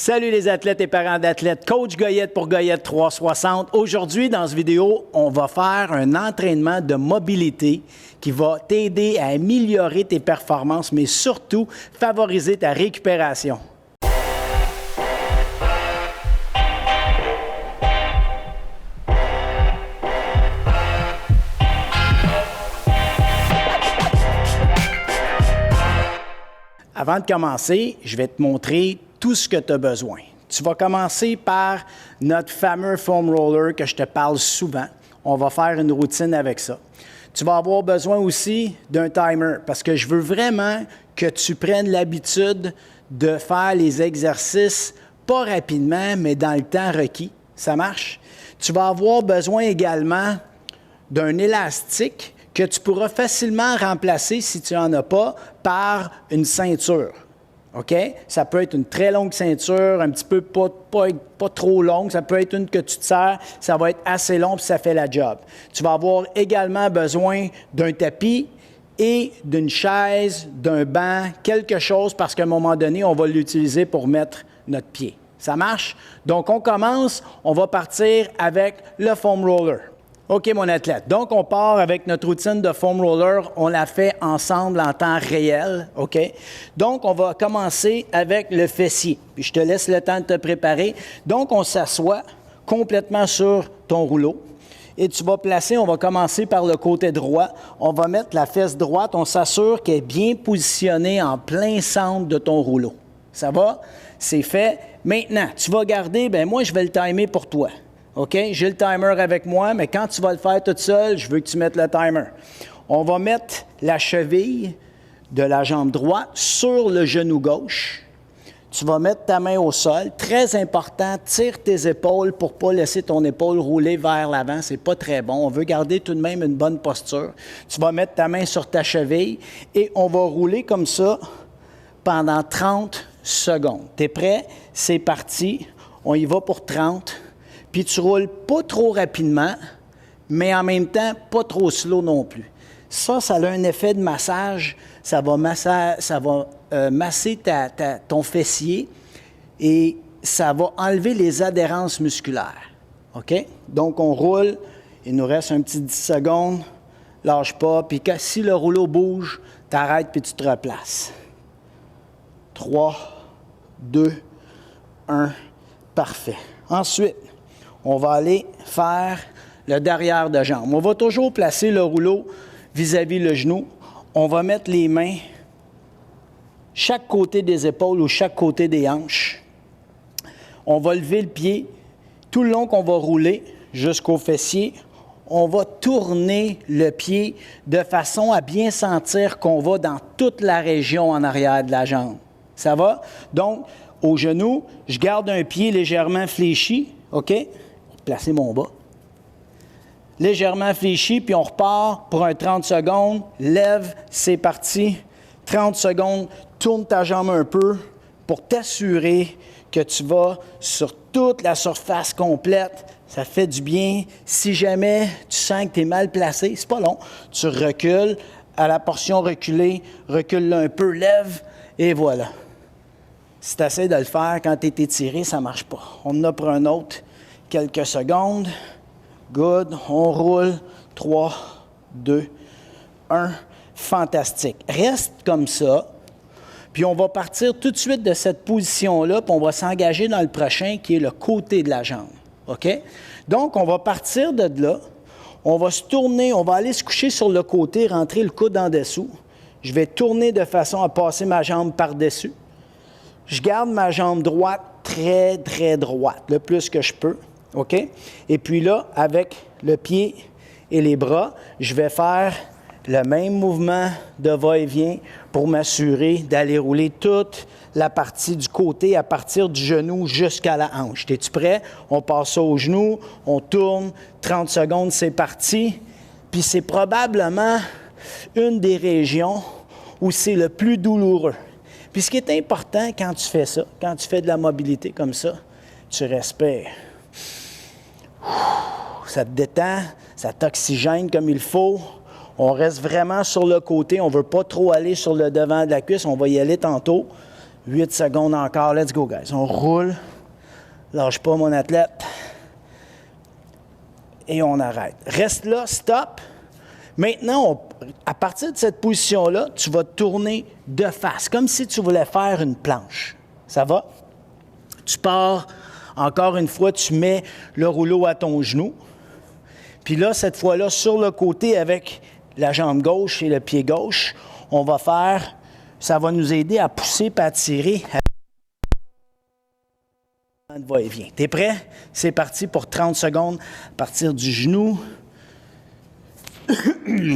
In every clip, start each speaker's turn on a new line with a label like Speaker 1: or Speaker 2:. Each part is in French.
Speaker 1: Salut les athlètes et parents d'athlètes, Coach Goyette pour Goyette 360. Aujourd'hui, dans cette vidéo, on va faire un entraînement de mobilité qui va t'aider à améliorer tes performances, mais surtout favoriser ta récupération. Avant de commencer, je vais te montrer tout ce que tu as besoin. Tu vas commencer par notre fameux foam roller que je te parle souvent. On va faire une routine avec ça. Tu vas avoir besoin aussi d'un timer parce que je veux vraiment que tu prennes l'habitude de faire les exercices pas rapidement, mais dans le temps requis. Ça marche? Tu vas avoir besoin également d'un élastique que tu pourras facilement remplacer, si tu n'en as pas, par une ceinture. OK? Ça peut être une très longue ceinture, un petit peu pas trop longue. Ça peut être une que tu te sers, ça va être assez long puis ça fait la job. Tu vas avoir également besoin d'un tapis et d'une chaise, d'un banc, quelque chose parce qu'à un moment donné, on va l'utiliser pour mettre notre pied. Ça marche? Donc, on commence. On va partir avec le foam roller. OK, mon athlète. Donc, on part avec notre routine de foam roller. On la fait ensemble en temps réel. OK? Donc, on va commencer avec le fessier. Puis, je te laisse le temps de te préparer. Donc, on s'assoit complètement sur ton rouleau. Et tu vas placer, on va commencer par le côté droit. On va mettre la fesse droite. On s'assure qu'elle est bien positionnée en plein centre de ton rouleau. Ça va? C'est fait. Maintenant, tu vas garder, moi, je vais le timer pour toi. OK? J'ai le timer avec moi, mais quand tu vas le faire tout seul, je veux que tu mettes le timer. On va mettre la cheville de la jambe droite sur le genou gauche. Tu vas mettre ta main au sol. Très important, tire tes épaules pour ne pas laisser ton épaule rouler vers l'avant. C'est pas très bon. On veut garder tout de même une bonne posture. Tu vas mettre ta main sur ta cheville et on va rouler comme ça pendant 30 secondes. T'es prêt? C'est parti. On y va pour 30. Puis tu roules pas trop rapidement, mais en même temps, pas trop slow non plus. Ça a un effet de massage. Ça va masser ton fessier et ça va enlever les adhérences musculaires. OK? Donc, on roule. Il nous reste un petit 10 secondes. Lâche pas. Puis si le rouleau bouge, tu arrêtes puis tu te replaces. 3, 2, 1. Parfait. Ensuite, on va aller faire le derrière de jambe. On va toujours placer le rouleau vis-à-vis le genou. On va mettre les mains chaque côté des épaules ou chaque côté des hanches. On va lever le pied tout le long qu'on va rouler jusqu'au fessier. On va tourner le pied de façon à bien sentir qu'on va dans toute la région en arrière de la jambe. Ça va? Donc, au genou, je garde un pied légèrement fléchi. OK? Placer mon bas. Légèrement fléchi, puis on repart pour un 30 secondes. Lève, c'est parti. 30 secondes, tourne ta jambe un peu pour t'assurer que tu vas sur toute la surface complète. Ça fait du bien. Si jamais tu sens que tu es mal placé, c'est pas long. Tu recules à la portion reculée, recule un peu, lève, et voilà. Si tu essaies de le faire quand tu es étiré, ça ne marche pas. On en a pour un autre. Quelques secondes. Good. On roule. 3, 2, 1. Fantastique. Reste comme ça. Puis on va partir tout de suite de cette position-là, puis on va s'engager dans le prochain qui est le côté de la jambe. OK? Donc, on va partir de là. On va se tourner. On va aller se coucher sur le côté, rentrer le coude en dessous. Je vais tourner de façon à passer ma jambe par-dessus. Je garde ma jambe droite très, très droite, le plus que je peux. OK? Et puis là, avec le pied et les bras, je vais faire le même mouvement de va-et-vient pour m'assurer d'aller rouler toute la partie du côté à partir du genou jusqu'à la hanche. Es-tu prêt? On passe ça au genou, on tourne, 30 secondes, c'est parti. Puis c'est probablement une des régions où c'est le plus douloureux. Puis ce qui est important quand tu fais ça, quand tu fais de la mobilité comme ça, tu respires. Ça te détend, ça t'oxygène comme il faut. On reste vraiment sur le côté. On ne veut pas trop aller sur le devant de la cuisse. On va y aller tantôt. 8 secondes encore. Let's go, guys. On roule. Lâche pas, mon athlète. Et on arrête. Reste là, stop. Maintenant, à partir de cette position-là, tu vas tourner de face, comme si tu voulais faire une planche. Ça va? Tu pars, encore une fois, tu mets le rouleau à ton genou. Puis là, cette fois-là, sur le côté avec la jambe gauche et le pied gauche, on va faire, ça va nous aider à pousser et à tirer. Va-et-vient. T'es prêt? C'est parti pour 30 secondes. À partir du genou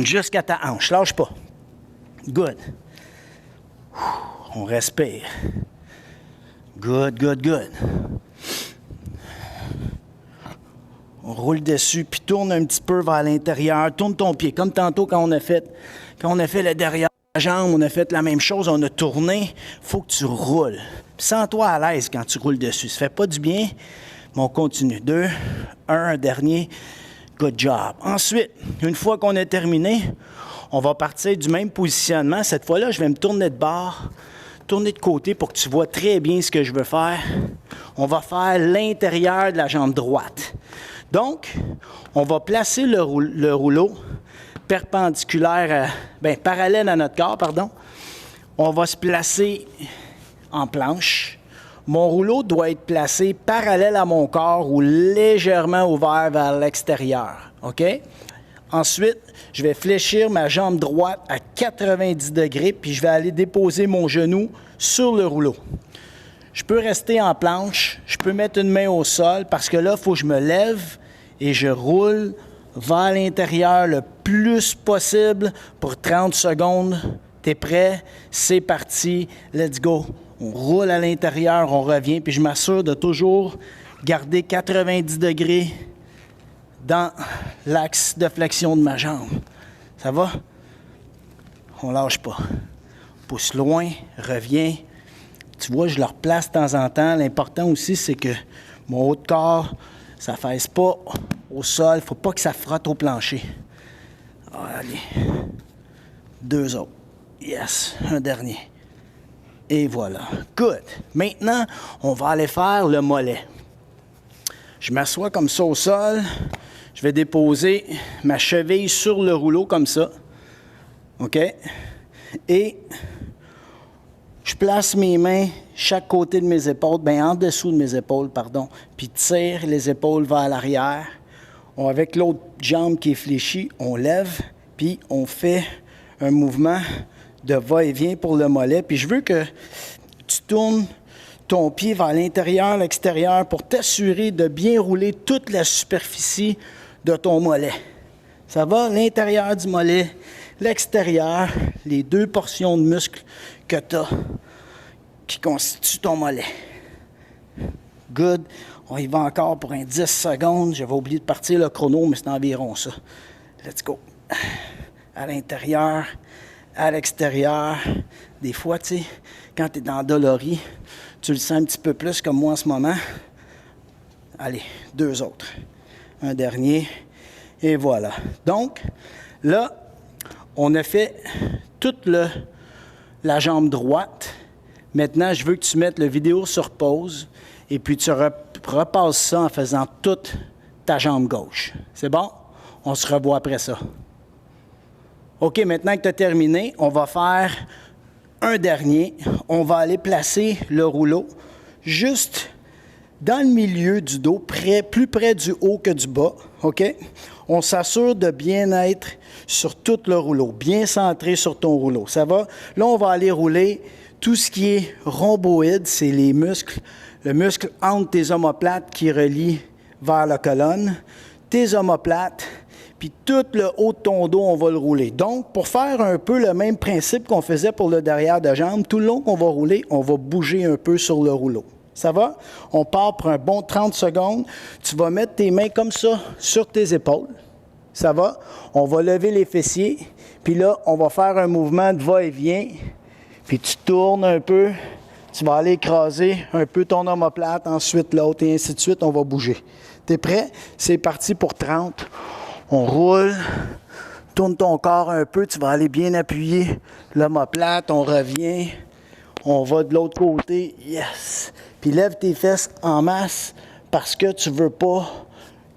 Speaker 1: jusqu'à ta hanche. Lâche pas. Good. On respire. Good, good, good. On roule dessus, puis tourne un petit peu vers l'intérieur. Tourne ton pied, comme tantôt quand on a fait le derrière la jambe, on a fait la même chose, on a tourné. Il faut que tu roules. Puis sens-toi à l'aise quand tu roules dessus. Ça fait pas du bien, mais on continue. 2, 1 dernier. Good job. Ensuite, une fois qu'on a terminé, on va partir du même positionnement. Cette fois-là, je vais me tourner de bord, tourner de côté pour que tu vois très bien ce que je veux faire. On va faire l'intérieur de la jambe droite. Donc, on va placer le rouleau perpendiculaire, parallèle à notre corps, pardon. On va se placer en planche. Mon rouleau doit être placé parallèle à mon corps ou légèrement ouvert vers l'extérieur. OK? Ensuite, je vais fléchir ma jambe droite à 90 degrés, puis je vais aller déposer mon genou sur le rouleau. Je peux rester en planche, je peux mettre une main au sol, parce que là, il faut que je me lève et je roule vers l'intérieur le plus possible pour 30 secondes. T'es prêt? C'est parti. Let's go. On roule à l'intérieur, on revient, puis je m'assure de toujours garder 90 degrés dans l'axe de flexion de ma jambe. Ça va? On lâche pas. Pousse loin, reviens. Tu vois, je le replace de temps en temps. L'important aussi, c'est que mon haut de corps, ça ne fasse pas au sol. Il ne faut pas que ça frotte au plancher. Allez. 2 autres. Yes. Un dernier. Et voilà. Good. Maintenant, on va aller faire le mollet. Je m'assois comme ça au sol. Je vais déposer ma cheville sur le rouleau comme ça. OK? Et je place mes mains chaque côté de mes épaules, en dessous de mes épaules, pardon, puis tire les épaules vers l'arrière. Avec l'autre jambe qui est fléchie, on lève, puis on fait un mouvement de va-et-vient pour le mollet. Puis je veux que tu tournes ton pied vers l'intérieur, l'extérieur, pour t'assurer de bien rouler toute la superficie de ton mollet. Ça va? L'intérieur du mollet, l'extérieur, les 2 portions de muscles que tu as qui constituent ton mollet. Good. On y va encore pour un 10 secondes. J'avais oublié de partir le chrono, mais c'est environ ça. Let's go. À l'intérieur, à l'extérieur. Des fois, tu sais, quand tu es dans dolorie, tu le sens un petit peu plus comme moi en ce moment. Allez, 2 autres. Un dernier. Et voilà. Donc, là, on a fait toute la jambe droite. Maintenant, je veux que tu mettes la vidéo sur pause et puis tu repasses ça en faisant toute ta jambe gauche. C'est bon? On se revoit après ça. OK, maintenant que tu as terminé, on va faire un dernier. On va aller placer le rouleau juste dans le milieu du dos, plus près du haut que du bas. OK? On s'assure de bien être sur tout le rouleau, bien centré sur ton rouleau. Ça va? Là, on va aller rouler tout ce qui est rhomboïde, c'est les muscles. Le muscle entre tes omoplates qui relie vers la colonne, tes omoplates, puis tout le haut de ton dos, on va le rouler. Donc, pour faire un peu le même principe qu'on faisait pour le derrière de jambe, tout le long qu'on va rouler, on va bouger un peu sur le rouleau. Ça va? On part pour un bon 30 secondes. Tu vas mettre tes mains comme ça sur tes épaules. Ça va? On va lever les fessiers. Puis là, on va faire un mouvement de va-et-vient. Puis tu tournes un peu. Tu vas aller écraser un peu ton omoplate, ensuite l'autre, et ainsi de suite. On va bouger. T'es prêt? C'est parti pour 30. On roule. Tourne ton corps un peu. Tu vas aller bien appuyer l'omoplate. On revient. On va de l'autre côté. Yes! Puis lève tes fesses en masse parce que tu ne veux pas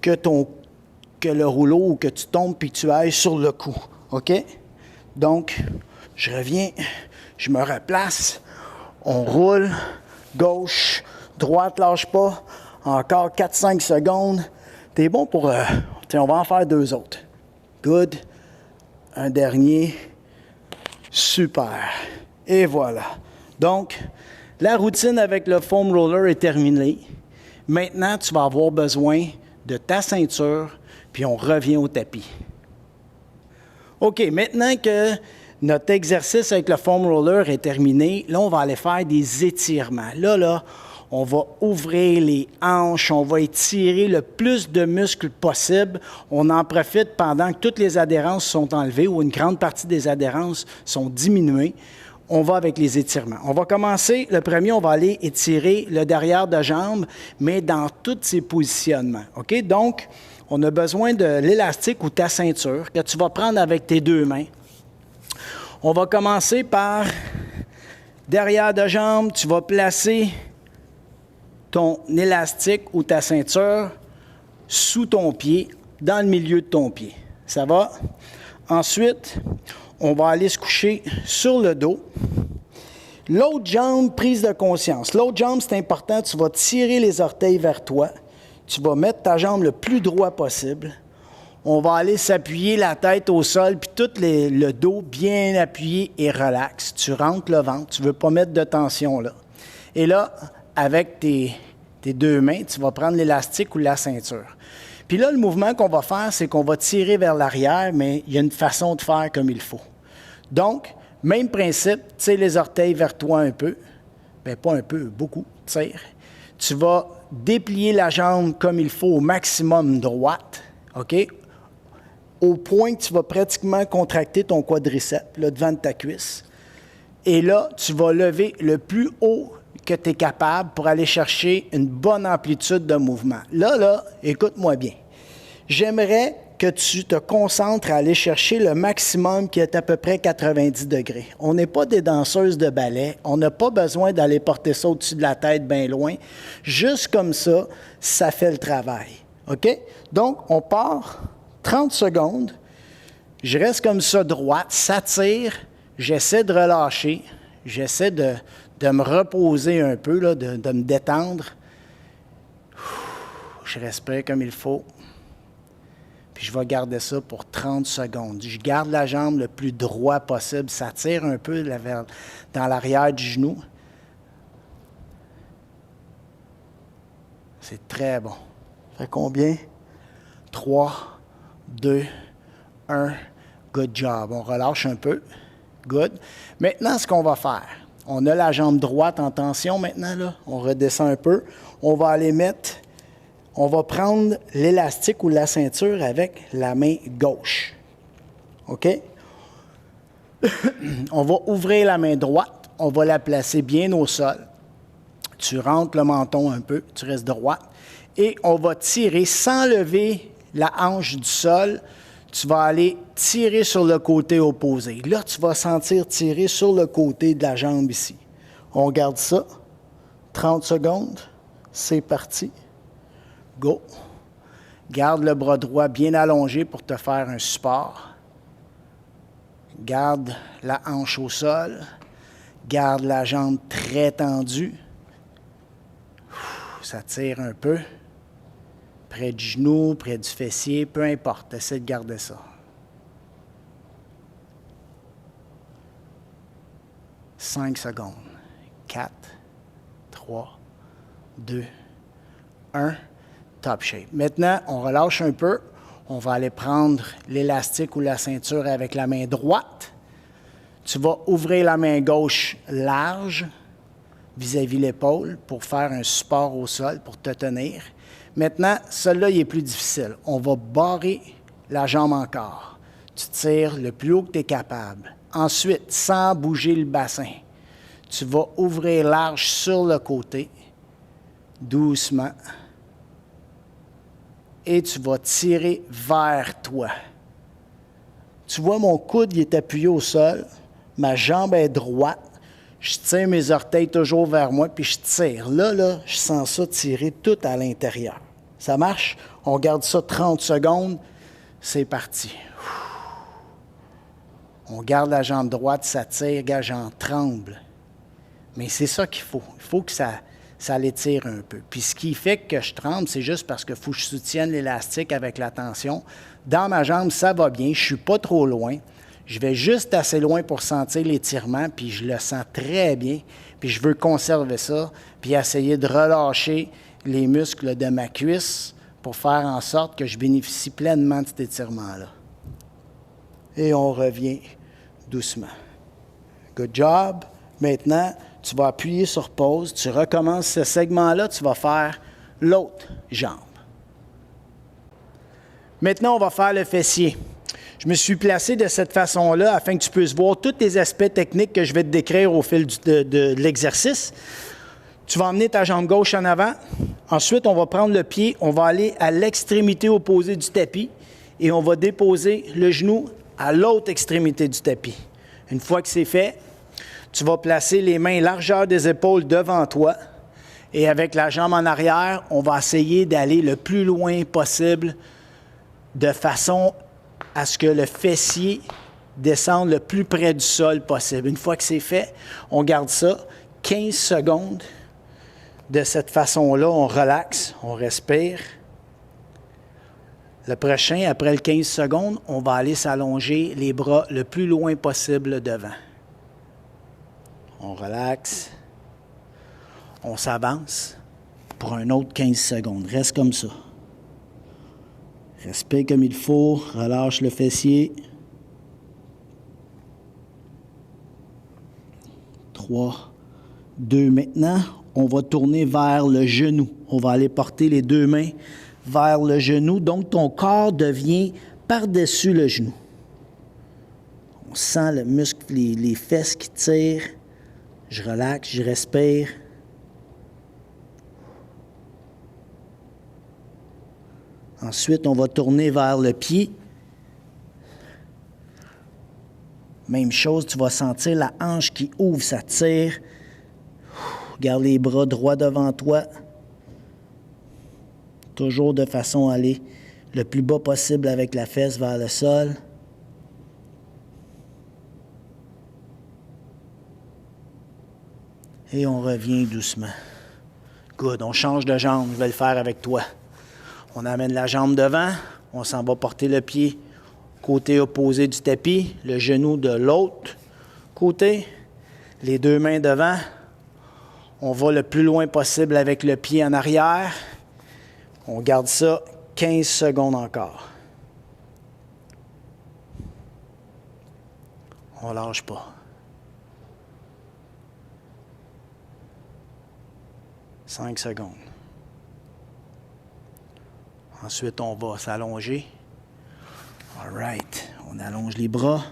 Speaker 1: que le rouleau ou que tu tombes puis que tu ailles sur le cou. OK? Donc, je reviens, je me replace, on roule, gauche, droite, lâche pas, encore 4-5 secondes. T'es bon pour... on va en faire 2 autres. Good. Un dernier. Super. Et voilà. Donc, la routine avec le foam roller est terminée. Maintenant, tu vas avoir besoin de ta ceinture, puis on revient au tapis. OK, maintenant que notre exercice avec le foam roller est terminé, là, on va aller faire des étirements. Là, on va ouvrir les hanches, on va étirer le plus de muscles possible. On en profite pendant que toutes les adhérences sont enlevées ou une grande partie des adhérences sont diminuées. On va avec les étirements. On va commencer, le premier, on va aller étirer le derrière de jambe, mais dans tous ses positionnements. OK? Donc, on a besoin de l'élastique ou ta ceinture que tu vas prendre avec tes 2 mains. On va commencer par derrière de jambe, tu vas placer ton élastique ou ta ceinture sous ton pied, dans le milieu de ton pied. Ça va? Ensuite, on va aller se coucher sur le dos. L'autre jambe, prise de conscience. L'autre jambe, c'est important, tu vas tirer les orteils vers toi. Tu vas mettre ta jambe le plus droit possible. On va aller s'appuyer la tête au sol, puis tout le dos bien appuyé et relax. Tu rentres le ventre, tu ne veux pas mettre de tension là. Et là, avec tes 2 mains, tu vas prendre l'élastique ou la ceinture. Puis là, le mouvement qu'on va faire, c'est qu'on va tirer vers l'arrière, mais il y a une façon de faire comme il faut. Donc, même principe, tire les orteils vers toi un peu. Bien, pas un peu, beaucoup, tire. Tu vas déplier la jambe comme il faut au maximum droite, OK? Au point que tu vas pratiquement contracter ton quadriceps, le devant de ta cuisse. Et là, tu vas lever le plus haut que tu es capable pour aller chercher une bonne amplitude de mouvement. Là, écoute-moi bien. J'aimerais que tu te concentres à aller chercher le maximum qui est à peu près 90 degrés. On n'est pas des danseuses de ballet. On n'a pas besoin d'aller porter ça au-dessus de la tête bien loin. Juste comme ça, ça fait le travail. OK? Donc, on part 30 secondes. Je reste comme ça droite, ça tire. J'essaie de relâcher. J'essaie de me reposer un peu, là, de me détendre. Je respire comme il faut. Puis je vais garder ça pour 30 secondes. Je garde la jambe le plus droit possible. Ça tire un peu dans l'arrière du genou. C'est très bon. Ça fait combien? 3, 2, 1. Good job. On relâche un peu. Good. Maintenant, ce qu'on va faire, on a la jambe droite en tension maintenant, là. On redescend un peu. On va aller on va prendre l'élastique ou la ceinture avec la main gauche. OK? On va ouvrir la main droite. On va la placer bien au sol. Tu rentres le menton un peu. Tu restes droite. Et on va tirer sans lever la hanche du sol. Tu vas aller tirer sur le côté opposé. Là, tu vas sentir tirer sur le côté de la jambe ici. On garde ça. 30 secondes. C'est parti. Go. Garde le bras droit bien allongé pour te faire un support. Garde la hanche au sol. Garde la jambe très tendue. Ça tire un peu. Près du genou, près du fessier, peu importe. Essaie de garder ça. 5 secondes. 4, 3, 2, 1. Top shape. Maintenant, on relâche un peu. On va aller prendre l'élastique ou la ceinture avec la main droite. Tu vas ouvrir la main gauche large vis-à-vis l'épaule pour faire un support au sol, pour te tenir. Maintenant, celui-là, il est plus difficile. On va barrer la jambe encore. Tu tires le plus haut que tu es capable. Ensuite, sans bouger le bassin, tu vas ouvrir large sur le côté, doucement. Et tu vas tirer vers toi. Tu vois, mon coude il est appuyé au sol, ma jambe est droite, Je tire mes orteils toujours vers moi, puis je tire. Là, je sens ça tirer tout à l'intérieur. Ça marche? On garde ça 30 secondes. C'est parti. On garde la jambe droite, ça tire, gars, j'en tremble. Mais c'est ça qu'il faut. Il faut que ça l'étire un peu. Puis ce qui fait que je tremble, c'est juste parce qu'il faut que je soutienne l'élastique avec la tension. Dans ma jambe, ça va bien. Je ne suis pas trop loin. Je vais juste assez loin pour sentir l'étirement, puis je le sens très bien. Puis je veux conserver ça, puis essayer de relâcher les muscles de ma cuisse pour faire en sorte que je bénéficie pleinement de cet étirement-là. Et on revient doucement. Good job. Maintenant, tu vas appuyer sur pause. Tu recommences ce segment-là. Tu vas faire l'autre jambe. Maintenant, on va faire le fessier. Je me suis placé de cette façon-là afin que tu puisses voir tous les aspects techniques que je vais te décrire au fil de l'exercice. Tu vas emmener ta jambe gauche en avant. Ensuite, on va prendre le pied. On va aller à l'extrémité opposée du tapis et on va déposer le genou à l'autre extrémité du tapis. Une fois que c'est fait, tu vas placer les mains largeur des épaules devant toi et avec la jambe en arrière, on va essayer d'aller le plus loin possible de façon à ce que le fessier descende le plus près du sol possible. Une fois que c'est fait, on garde ça 15 secondes. De cette façon-là, on relaxe, on respire. Le prochain, après le 15 secondes, on va aller s'allonger les bras le plus loin possible devant. On relaxe. On s'avance pour un autre 15 secondes. Reste comme ça. Respire comme il faut. Relâche le fessier. 3, 2. Maintenant, on va tourner vers le genou. On va aller porter les deux mains vers le genou. Donc, ton corps devient par-dessus le genou. On sent le muscle, les fesses qui tirent. Je relaxe, je respire. Ensuite, on va tourner vers le pied. Même chose, tu vas sentir la hanche qui ouvre, ça tire. Garde les bras droits devant toi. Toujours de façon à aller le plus bas possible avec la fesse vers le sol. Et on revient doucement. Good, on change de jambe, je vais le faire avec toi. On amène la jambe devant, on s'en va porter le pied côté opposé du tapis, le genou de l'autre côté, les deux mains devant. On va le plus loin possible avec le pied en arrière. On garde ça 15 secondes encore. On ne lâche pas. 5 secondes. Ensuite, on va s'allonger. All right. On allonge les bras.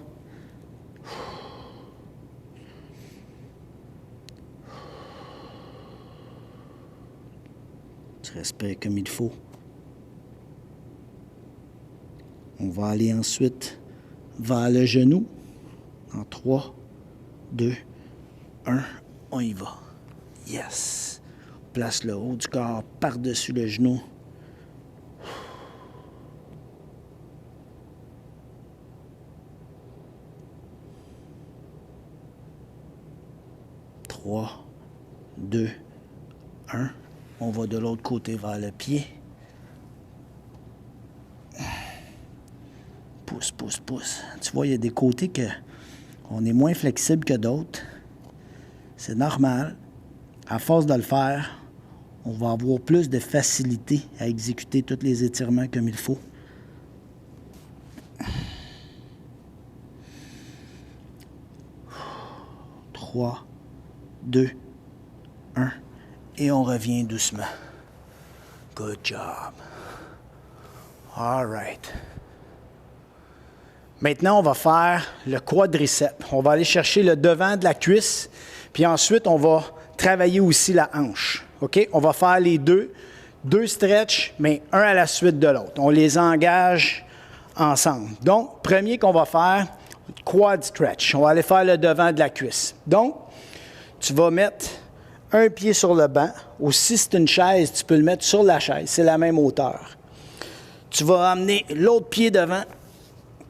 Speaker 1: Tu respires comme il faut. On va aller ensuite vers le genou. En 3, 2, 1. On y va. Yes. On place le haut du corps par-dessus le genou. 3, 2, 1. On va de l'autre côté vers le pied. Pousse, pousse, pousse. Tu vois, il y a des côtés qu'on est moins flexible que d'autres. C'est normal. À force de le faire, on va avoir plus de facilité à exécuter tous les étirements comme il faut. Trois, 2, 1. Et on revient doucement. Good job. All right. Maintenant, on va faire le quadriceps. On va aller chercher le devant de la cuisse, puis ensuite, on va travailler aussi la hanche. OK? On va faire les deux stretches, mais un à la suite de l'autre. On les engage ensemble. Donc, premier qu'on va faire, quad stretch. On va aller faire le devant de la cuisse. Donc, tu vas mettre un pied sur le banc, ou si c'est une chaise, tu peux le mettre sur la chaise, c'est la même hauteur. Tu vas amener l'autre pied devant,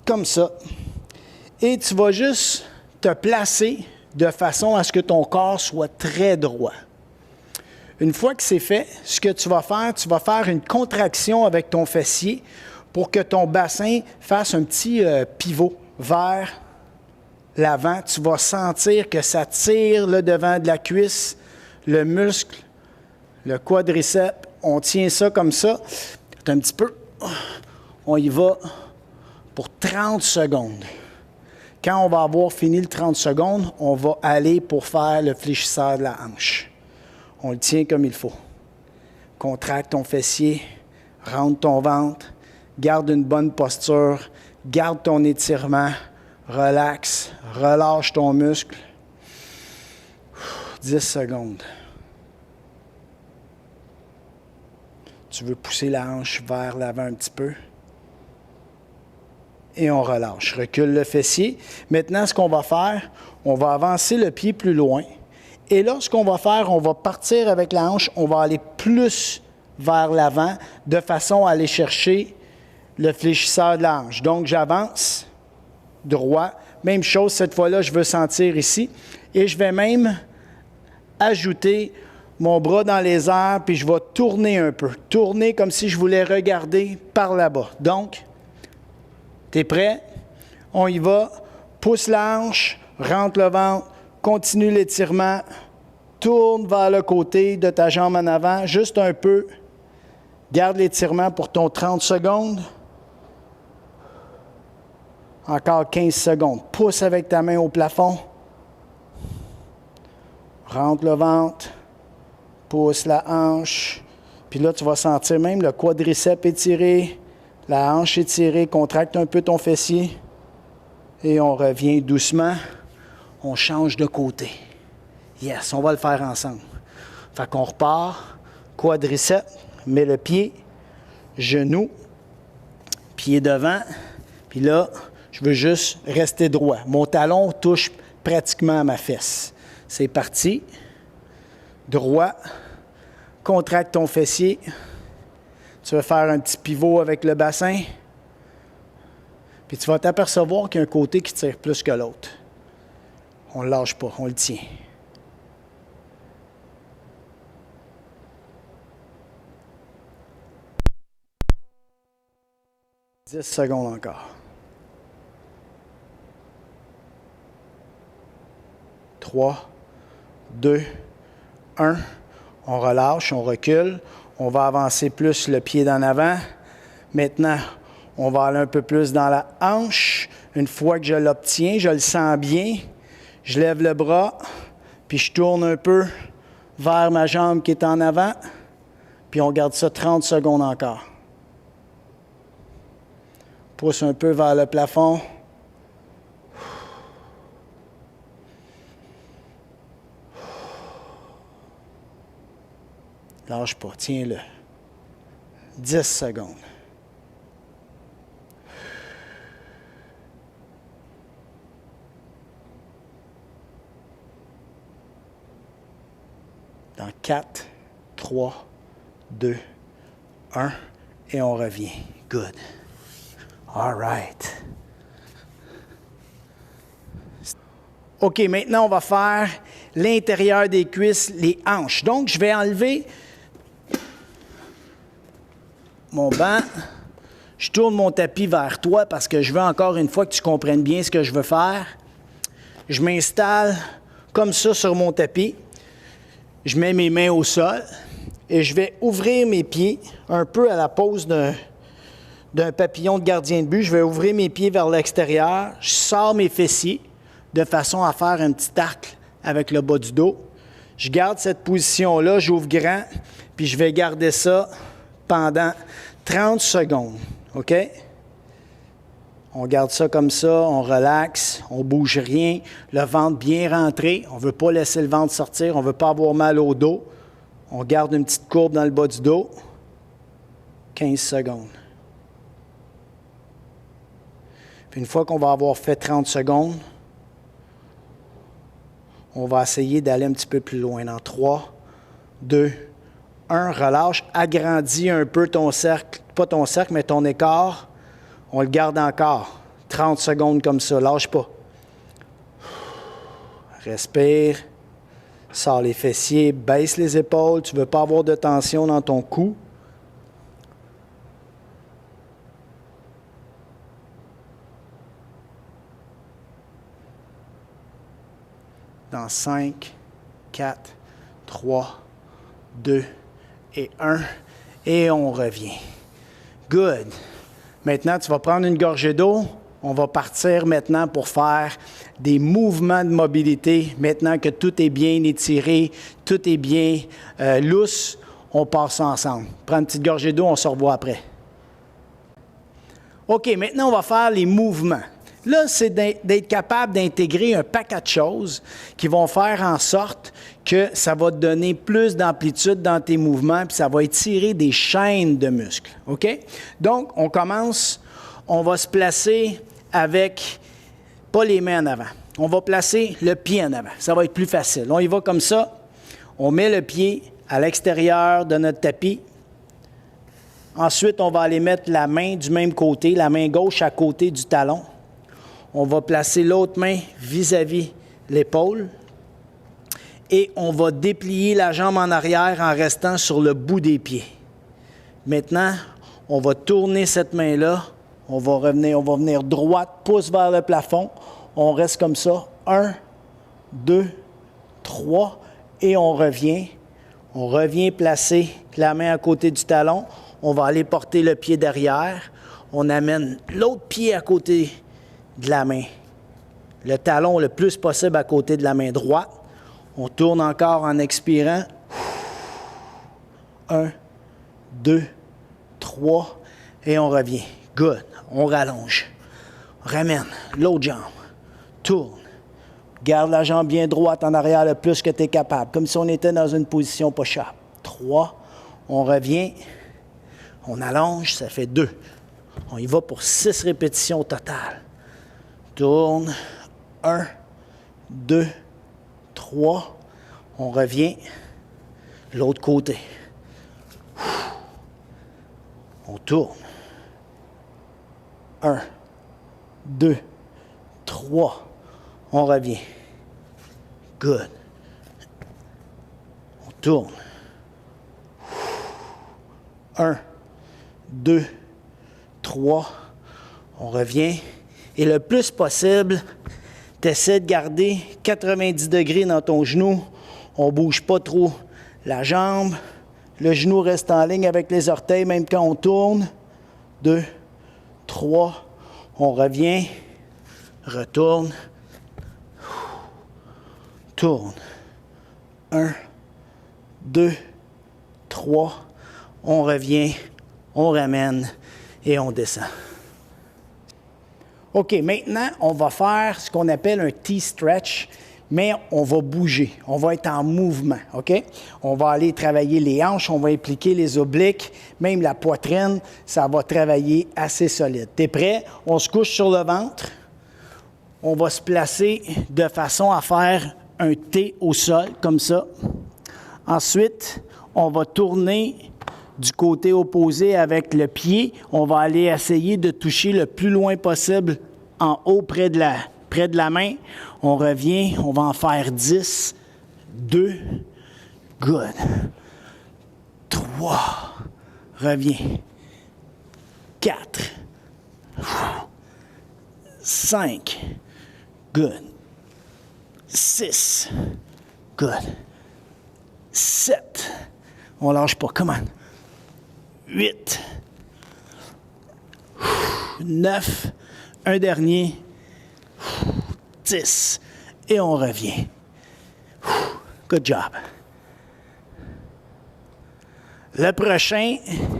Speaker 1: comme ça, et tu vas juste te placer de façon à ce que ton corps soit très droit. Une fois que c'est fait, ce que tu vas faire une contraction avec ton fessier pour que ton bassin fasse un petit pivot vers l'avant. Tu vas sentir que ça tire le devant de la cuisse, le muscle, le quadriceps. On tient ça comme ça. Un petit peu. On y va pour 30 secondes. Quand on va avoir fini le 30 secondes, on va aller pour faire le fléchisseur de la hanche. On le tient comme il faut. Contracte ton fessier, rentre ton ventre, garde une bonne posture, garde ton étirement, relaxe, relâche ton muscle. 10 secondes. Tu veux pousser la hanche vers l'avant un petit peu. Et on relâche. Recule le fessier. Maintenant, ce qu'on va faire, on va avancer le pied plus loin. Et là, ce qu'on va faire, on va partir avec la hanche, on va aller plus vers l'avant de façon à aller chercher le fléchisseur de la hanche. Donc, j'avance droit. Même chose, cette fois-là, je veux sentir ici. Et je vais même ajouter mon bras dans les airs, puis je vais tourner un peu. Tourner comme si je voulais regarder par là-bas. Donc, tu es prêt? On y va. Pousse la hanche, rentre le ventre, continue l'étirement, tourne vers le côté de ta jambe en avant, juste un peu. Garde l'étirement pour ton 30 secondes. Encore 15 secondes. Pousse avec ta main au plafond. Rentre le ventre. Pousse la hanche. Puis là, tu vas sentir même le quadriceps étiré, la hanche étirée. Contracte un peu ton fessier. Et on revient doucement. On change de côté. Yes, on va le faire ensemble. Fait qu'on repart. Quadriceps. Mets le pied. Genou. Pied devant. Puis là, je veux juste rester droit. Mon talon touche pratiquement à ma fesse. C'est parti. Droit. Contracte ton fessier. Tu vas faire un petit pivot avec le bassin. Puis tu vas t'apercevoir qu'il y a un côté qui tire plus que l'autre. On ne le lâche pas, on le tient. « 10 secondes encore. 3, 2, 1. On relâche, on recule. On va avancer plus le pied d'en avant. Maintenant, on va aller un peu plus dans la hanche. Une fois que je l'obtiens, je le sens bien. Je lève le bras, puis je tourne un peu vers ma jambe qui est en avant. Puis on garde ça 30 secondes encore. Pousse un peu vers le plafond. Lâche pas, tiens-le. 10 secondes. Dans 4, 3, 2, 1, et on revient. Good. All right. OK, maintenant, on va faire l'intérieur des cuisses, les hanches. Donc, je vais enlever mon banc. Je tourne mon tapis vers toi parce que je veux encore une fois que tu comprennes bien ce que je veux faire. Je m'installe comme ça sur mon tapis. Je mets mes mains au sol et je vais ouvrir mes pieds un peu à la pose d'un papillon de gardien de but. Je vais ouvrir mes pieds vers l'extérieur. Je sors mes fessiers de façon à faire un petit arc avec le bas du dos. Je garde cette position-là, j'ouvre grand, puis je vais garder ça pendant 30 secondes. OK? On garde ça comme ça, on relaxe, on ne bouge rien, le ventre bien rentré. On ne veut pas laisser le ventre sortir, on ne veut pas avoir mal au dos. On garde une petite courbe dans le bas du dos. 15 secondes. Puis une fois qu'on va avoir fait 30 secondes, On va essayer d'aller un petit peu plus loin. Dans 3, 2, 1, relâche. Agrandis un peu ton cercle, pas ton cercle, mais ton écart. On le garde encore. 30 secondes comme ça, lâche pas. Respire. Sors les fessiers, baisse les épaules. Tu ne veux pas avoir de tension dans ton cou. Dans 5, 4, 3, 2 et 1. Et on revient. Good. Maintenant, tu vas prendre une gorgée d'eau. On va partir maintenant pour faire des mouvements de mobilité. Maintenant que tout est bien étiré, tout est bien lousse, on passe ça ensemble. Prends une petite gorgée d'eau, on se revoit après. OK, maintenant, on va faire les mouvements. Là, c'est d'être capable d'intégrer un paquet de choses qui vont faire en sorte que ça va te donner plus d'amplitude dans tes mouvements, puis ça va étirer des chaînes de muscles. OK? Donc, on commence, on va se placer avec, pas les mains en avant. On va placer le pied en avant. Ça va être plus facile. On y va comme ça. On met le pied à l'extérieur de notre tapis. Ensuite, on va aller mettre la main du même côté, la main gauche à côté du talon. On va placer l'autre main vis-à-vis l'épaule. Et on va déplier la jambe en arrière en restant sur le bout des pieds. Maintenant, on va tourner cette main-là. On va venir droite, pouce vers le plafond. On reste comme ça. 1, 2, 3. Et on revient. On revient placer la main à côté du talon. On va aller porter le pied derrière. On amène l'autre pied à côté de la main. Le talon le plus possible à côté de la main droite. On tourne encore en expirant. 1, 2, 3. Et on revient. Good. On rallonge. Ramène l'autre jambe. Tourne. Garde la jambe bien droite en arrière le plus que tu es capable, comme si on était dans une position push-up. 3. On revient. On allonge. Ça fait 2. On y va pour 6 répétitions au total. Tourne. 1, 2, 3. On revient. L'autre côté. On tourne. 1, 2, 3. On revient. Good. On tourne. 1, 2, 3. On revient. Et le plus possible, tu essaies de garder 90 degrés dans ton genou. On ne bouge pas trop la jambe. Le genou reste en ligne avec les orteils, même quand on tourne. 2, 3. On revient. Retourne. Tourne. 1, 2, 3. On revient. On ramène. Et on descend. OK, maintenant, on va faire ce qu'on appelle un T-stretch, mais on va bouger. On va être en mouvement, OK? On va aller travailler les hanches, on va impliquer les obliques, même la poitrine, ça va travailler assez solide. T'es prêt? On se couche sur le ventre. On va se placer de façon à faire un T au sol, comme ça. Ensuite, on va tourner du côté opposé avec le pied. On va aller essayer de toucher le plus loin possible en haut près de la main. On revient, on va en faire 10, 2, good. 3, reviens. 4, 5, good. 6, good. 7, on lâche pas, come on. 8, 9, un dernier, 10, et on revient. Good job. Le prochain,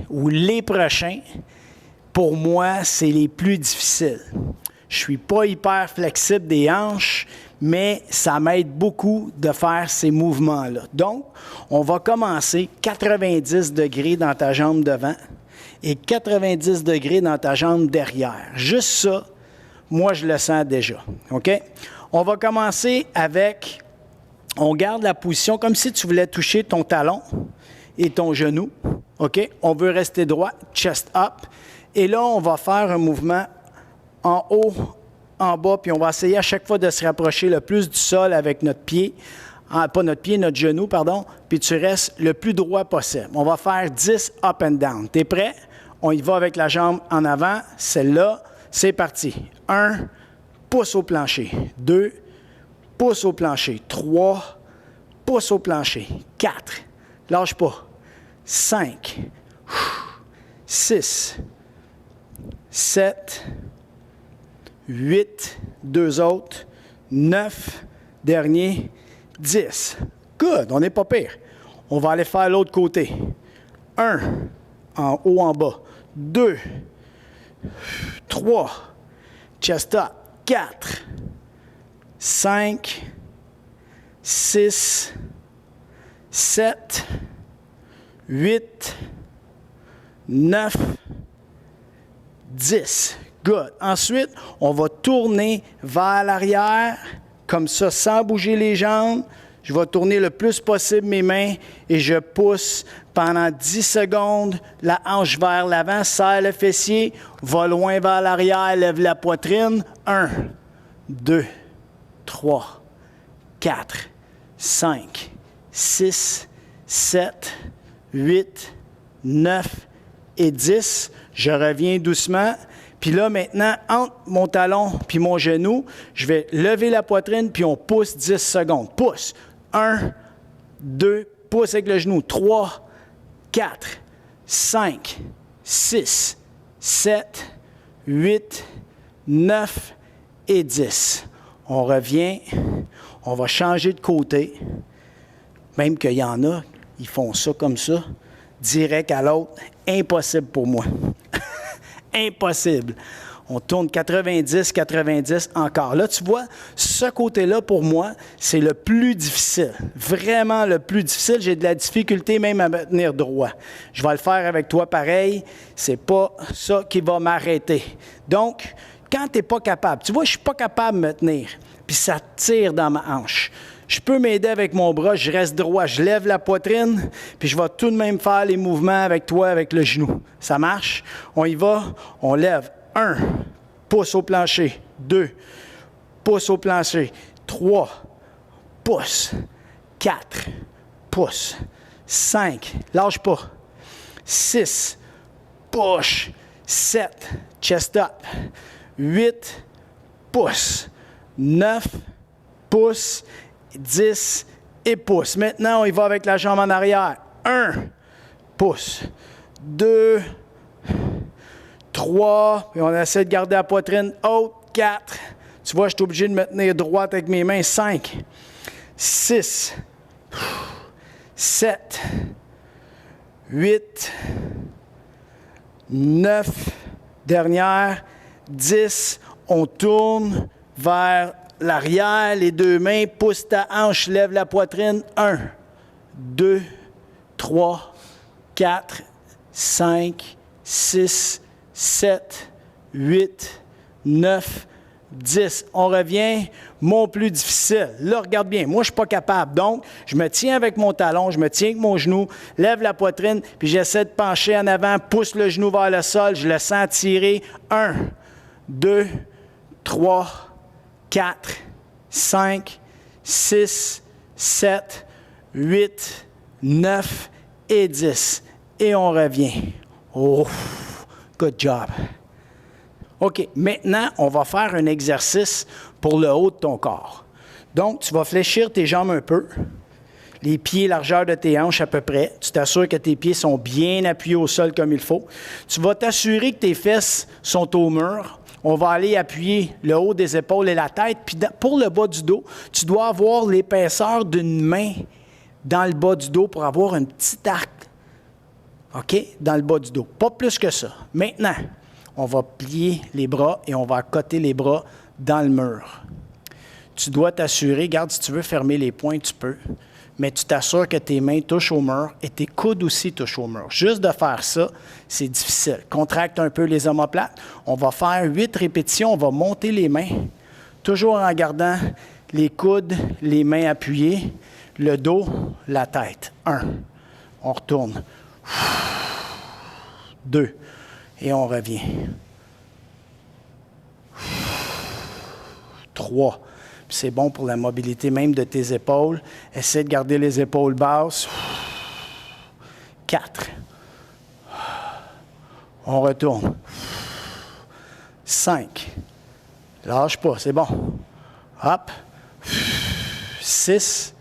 Speaker 1: ou les prochains, pour moi, c'est les plus difficiles. Je ne suis pas hyper flexible des hanches, mais ça m'aide beaucoup de faire ces mouvements-là. Donc, on va commencer 90 degrés dans ta jambe devant et 90 degrés dans ta jambe derrière. Juste ça, moi, je le sens déjà. OK? On va commencer avec On garde la position comme si tu voulais toucher ton talon et ton genou. OK? On veut rester droit, chest up. Et là, on va faire un mouvement en haut, en bas, puis on va essayer à chaque fois de se rapprocher le plus du sol avec notre pied. Pas notre pied, notre genou, pardon. Puis tu restes le plus droit possible. On va faire 10 up and down. Tu es prêt? On y va avec la jambe en avant. Celle-là, c'est parti. 1, pouce au plancher. 2, pouce au plancher. 3, pouce au plancher. 4, lâche pas. 5, 6, 7, 8, 2 autres, 9, dernier, 10. Good, on n'est pas pire. On va aller faire l'autre côté. 1, en haut, en bas. 2, 3, chest up. 4, 5, 6, 7, 8, 9, 10. Good. Ensuite, on va tourner vers l'arrière, comme ça, sans bouger les jambes. Je vais tourner le plus possible mes mains et je pousse pendant 10 secondes la hanche vers l'avant, serre le fessier, va loin vers l'arrière, lève la poitrine. 1, 2, 3, 4, 5, 6, 7, 8, 9 et 10. Je reviens doucement. Puis là, maintenant, entre mon talon puis mon genou, je vais lever la poitrine puis on pousse 10 secondes. Pousse. 1, 2, pousse avec le genou. 3, 4, 5, 6, 7, 8, 9 et 10. On revient. On va changer de côté. Même qu'il y en a, ils font ça comme ça, direct à l'autre. Impossible pour moi. Impossible. On tourne 90, 90 encore. Là, tu vois, ce côté-là, pour moi, c'est le plus difficile. Vraiment le plus difficile. J'ai de la difficulté même à me tenir droit. Je vais le faire avec toi pareil. C'est pas ça qui va m'arrêter. Donc, quand tu n'es pas capable, tu vois, je suis pas capable de me tenir, puis ça tire dans ma hanche. Je peux m'aider avec mon bras, je reste droit, je lève la poitrine, puis je vais tout de même faire les mouvements avec toi, avec le genou. Ça marche? On y va, on lève. 1, pouce au plancher. 2, pouce au plancher. 3, pouce. 4, pouce. 5, lâche pas. 6, push. 7, chest up. 8, pouce. 9, pouce. 10 et pouce. Maintenant, on y va avec la jambe en arrière. 1, pouce. 2, 3, et on essaie de garder la poitrine haute. 4, tu vois, je suis obligé de me tenir droite avec mes mains. 5, 6, 7, 8, 9, dernière, 10. On tourne vers l'arrière, les deux mains, pousse ta hanche, lève la poitrine. 1, 2, 3, 4, 5, 6, 7, 8, 9, 10. On revient. Mon plus difficile. Là, regarde bien. Moi, je ne suis pas capable. Donc, je me tiens avec mon talon, je me tiens avec mon genou, lève la poitrine, puis j'essaie de pencher en avant, pousse le genou vers le sol, je le sens tirer. 1, 2, 3, 4, 5, 6, 7, 8, 9 et 10. Et on revient. Oh, good job. OK, maintenant, on va faire un exercice pour le haut de ton corps. Donc, tu vas fléchir tes jambes un peu, les pieds, largeur de tes hanches à peu près. Tu t'assures que tes pieds sont bien appuyés au sol comme il faut. Tu vas t'assurer que tes fesses sont au mur. On va aller appuyer le haut des épaules et la tête. Puis pour le bas du dos, tu dois avoir l'épaisseur d'une main dans le bas du dos pour avoir un petit arc, OK, dans le bas du dos. Pas plus que ça. Maintenant, on va plier les bras et on va accoter les bras dans le mur. Tu dois t'assurer, regarde, si tu veux fermer les poings, tu peux, mais tu t'assures que tes mains touchent au mur et tes coudes aussi touchent au mur. Juste de faire ça, c'est difficile. Contracte un peu les omoplates. On va faire 8 répétitions. On va monter les mains, toujours en gardant les coudes, les mains appuyées, le dos, la tête. 1. On retourne. 2. Et on revient. 3. C'est bon pour la mobilité même de tes épaules. Essaie de garder les épaules basses. 4. On retourne. 5. Lâche pas, c'est bon. Hop. 6.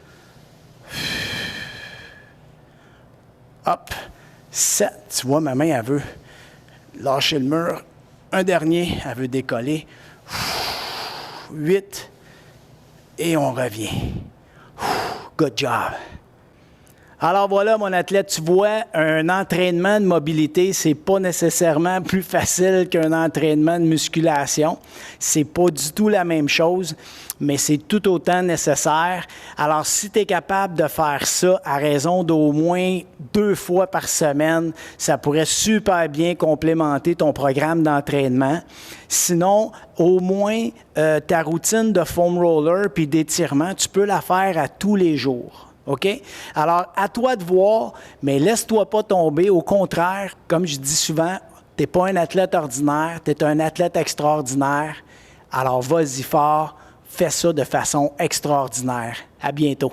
Speaker 1: Hop. 7. Tu vois, ma main, elle veut lâcher le mur. Un dernier, elle veut décoller. 8. Et on revient. Good job. Alors voilà, mon athlète, tu vois, un entraînement de mobilité, c'est pas nécessairement plus facile qu'un entraînement de musculation. C'est pas du tout la même chose, mais c'est tout autant nécessaire. Alors, si tu es capable de faire ça à raison d'au moins 2 fois par semaine, ça pourrait super bien complémenter ton programme d'entraînement. Sinon, au moins, ta routine de foam roller puis d'étirement, tu peux la faire à tous les jours. OK? Alors, à toi de voir, mais laisse-toi pas tomber. Au contraire, comme je dis souvent, tu n'es pas un athlète ordinaire, tu es un athlète extraordinaire. Alors, vas-y fort, fais ça de façon extraordinaire. À bientôt.